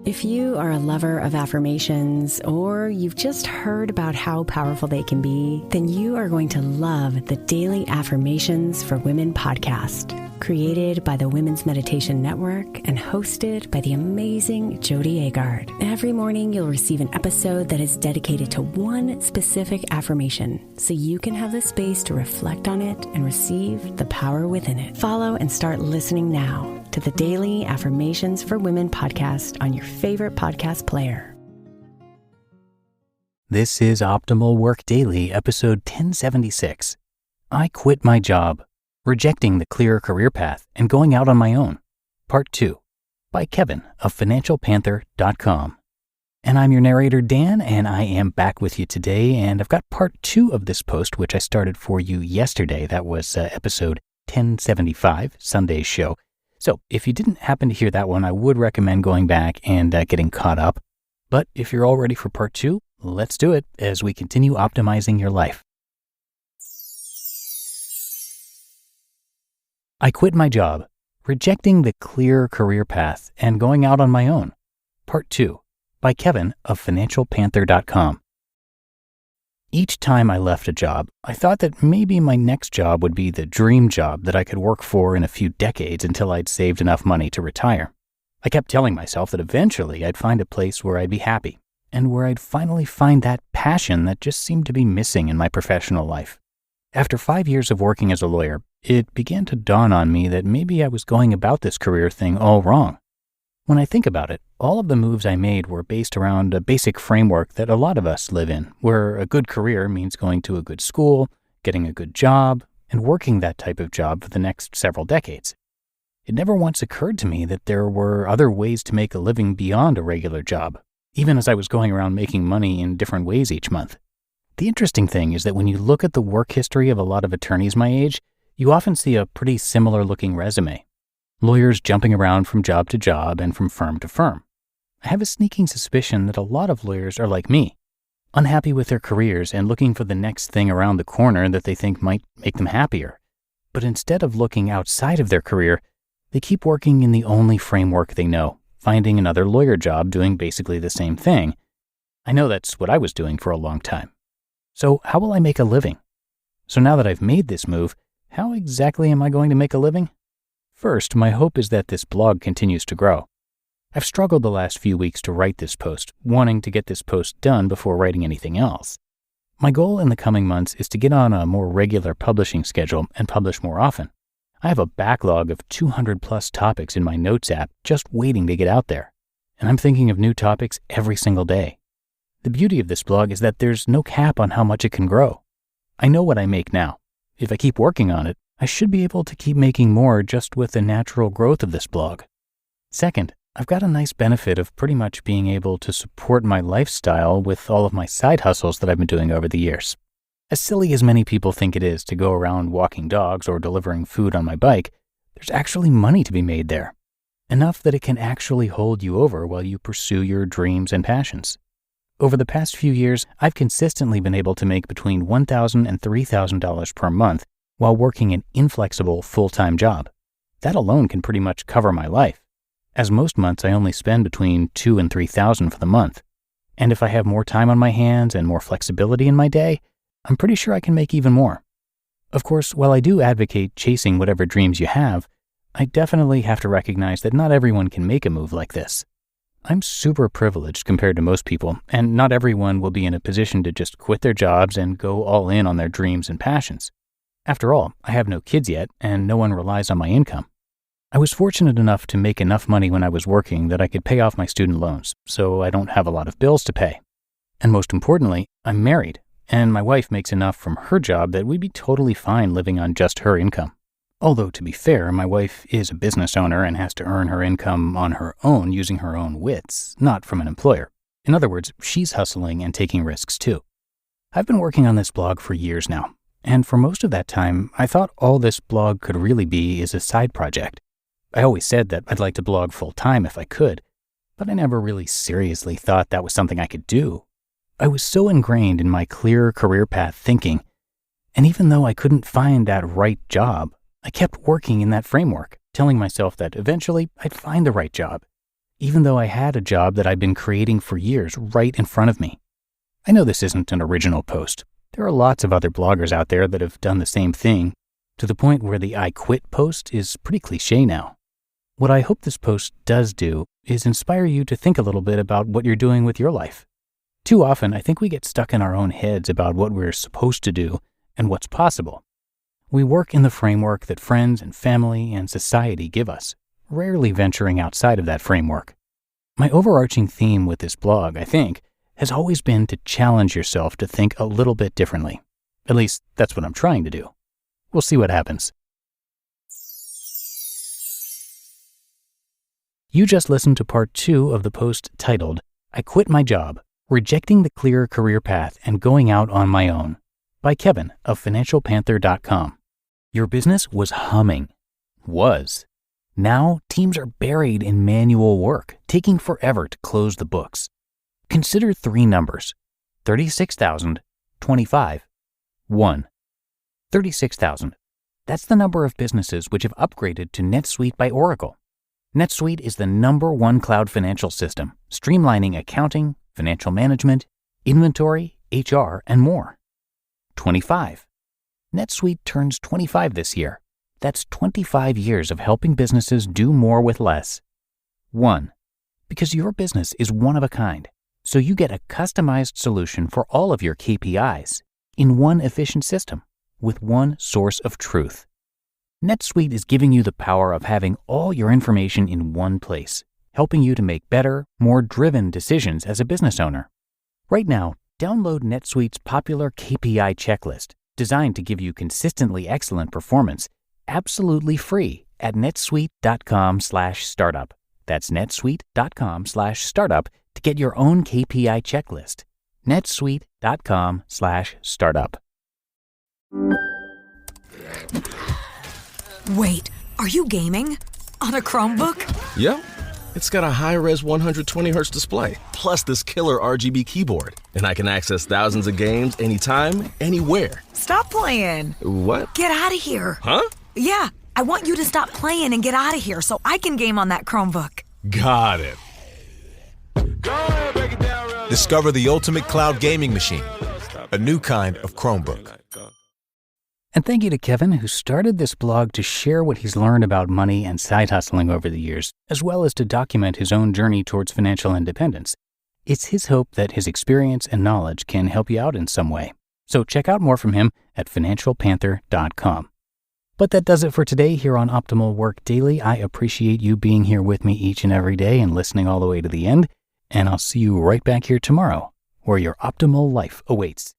If you are a lover of affirmations or you've just heard about how powerful they can be, then you are going to love the Daily Affirmations for Women podcast, created by the Women's Meditation Network and hosted by the amazing Jody Agard. Every morning, you'll receive an episode that is dedicated to one specific affirmation, so you can have the space to reflect on it and receive the power within it. Follow and start listening now to the Daily Affirmations for Women podcast on your favorite podcast player. This is Optimal Work Daily, episode 1076. I quit my job, rejecting the clear career path and going out on my own. Part 2, by Kevin of FinancialPanther.com. And I'm your narrator, Dan, and I am back with you today, and I've got part 2 of this post, which I started for you yesterday. That was episode 1075, Sunday's show. So if you didn't happen to hear that one, I would recommend going back and getting caught up. But if you're all ready for part 2, let's do it as we continue optimizing your life. I quit my job, rejecting the clear career path and going out on my own. Part 2, by Kevin of FinancialPanther.com. Each time I left a job, I thought that maybe my next job would be the dream job that I could work for in a few decades until I'd saved enough money to retire. I kept telling myself that eventually I'd find a place where I'd be happy and where I'd finally find that passion that just seemed to be missing in my professional life. After 5 years of working as a lawyer, it began to dawn on me that maybe I was going about this career thing all wrong. When I think about it, all of the moves I made were based around a basic framework that a lot of us live in, where a good career means going to a good school, getting a good job, and working that type of job for the next several decades. It never once occurred to me that there were other ways to make a living beyond a regular job, even as I was going around making money in different ways each month. The interesting thing is that when you look at the work history of a lot of attorneys my age, you often see a pretty similar looking resume. Lawyers jumping around from job to job and from firm to firm. I have a sneaking suspicion that a lot of lawyers are like me, unhappy with their careers and looking for the next thing around the corner that they think might make them happier. But instead of looking outside of their career, they keep working in the only framework they know, finding another lawyer job doing basically the same thing. I know that's what I was doing for a long time. So how will I make a living? So now that I've made this move, how exactly am I going to make a living? First, my hope is that this blog continues to grow. I've struggled the last few weeks to write this post, wanting to get this post done before writing anything else. My goal in the coming months is to get on a more regular publishing schedule and publish more often. I have a backlog of 200 plus topics in my notes app just waiting to get out there, and I'm thinking of new topics every single day. The beauty of this blog is that there's no cap on how much it can grow. I know what I make now. If I keep working on it, I should be able to keep making more just with the natural growth of this blog. Second, I've got a nice benefit of pretty much being able to support my lifestyle with all of my side hustles that I've been doing over the years. As silly as many people think it is to go around walking dogs or delivering food on my bike, there's actually money to be made there. Enough that it can actually hold you over while you pursue your dreams and passions. Over the past few years, I've consistently been able to make between $1,000 and $3,000 per month while working an inflexible full-time job. That alone can pretty much cover my life, as most months I only spend between $2,000 and $3,000 for the month. And if I have more time on my hands and more flexibility in my day, I'm pretty sure I can make even more. Of course, while I do advocate chasing whatever dreams you have, I definitely have to recognize that not everyone can make a move like this. I'm super privileged compared to most people, and not everyone will be in a position to just quit their jobs and go all in on their dreams and passions. After all, I have no kids yet, and no one relies on my income. I was fortunate enough to make enough money when I was working that I could pay off my student loans, so I don't have a lot of bills to pay. And most importantly, I'm married, and my wife makes enough from her job that we'd be totally fine living on just her income. Although, to be fair, my wife is a business owner and has to earn her income on her own using her own wits, not from an employer. In other words, she's hustling and taking risks too. I've been working on this blog for years now, and for most of that time, I thought all this blog could really be is a side project. I always said that I'd like to blog full-time if I could, but I never really seriously thought that was something I could do. I was so ingrained in my clear career path thinking, and even though I couldn't find that right job, I kept working in that framework, telling myself that eventually I'd find the right job. even though I had a job that I'd been creating for years right in front of me. I know this isn't an original post. There are lots of other bloggers out there that have done the same thing, to the point where the I quit post is pretty cliche now. What I hope this post does do is inspire you to think a little bit about what you're doing with your life. Too often, I think we get stuck in our own heads about what we're supposed to do and what's possible. We work in the framework that friends and family and society give us, rarely venturing outside of that framework. My overarching theme with this blog, I think, has always been to challenge yourself to think a little bit differently. At least, that's what I'm trying to do. We'll see what happens. You just listened to part 2 of the post titled, I Quit My Job, Rejecting the Clear Career Path and Going Out on My Own, by Kevin of FinancialPanther.com. Your business was humming. Was. Now, teams are buried in manual work, taking forever to close the books. Consider 3 numbers, 36,000, 25, 1. 36,000. That's the number of businesses which have upgraded to NetSuite by Oracle. NetSuite is the #1 cloud financial system, streamlining accounting, financial management, inventory, HR, and more. 25. NetSuite turns 25 this year. That's 25 years of helping businesses do more with less. 1. Because your business is one of a kind, so you get a customized solution for all of your KPIs in one efficient system with one source of truth. NetSuite is giving you the power of having all your information in one place, helping you to make better, more driven decisions as a business owner. Right now, download NetSuite's popular KPI checklist, designed to give you consistently excellent performance, absolutely free at netsuite.com/startup. That's netsuite.com/startup to get your own KPI checklist. netsuite.com/startup. Wait, are you gaming? On a Chromebook? Yep. It's got a high-res 120Hz display, plus this killer RGB keyboard. And I can access thousands of games anytime, anywhere. Stop playing. What? Get out of here. Huh? Yeah, I want you to stop playing and get out of here so I can game on that Chromebook. Got it. Discover the ultimate cloud gaming machine, a new kind of Chromebook. And thank you to Kevin, who started this blog to share what he's learned about money and side hustling over the years, as well as to document his own journey towards financial independence. It's his hope that his experience and knowledge can help you out in some way. So check out more from him at financialpanther.com. But that does it for today here on Optimal Work Daily. I appreciate you being here with me each and every day and listening all the way to the end. And I'll see you right back here tomorrow, where your optimal life awaits.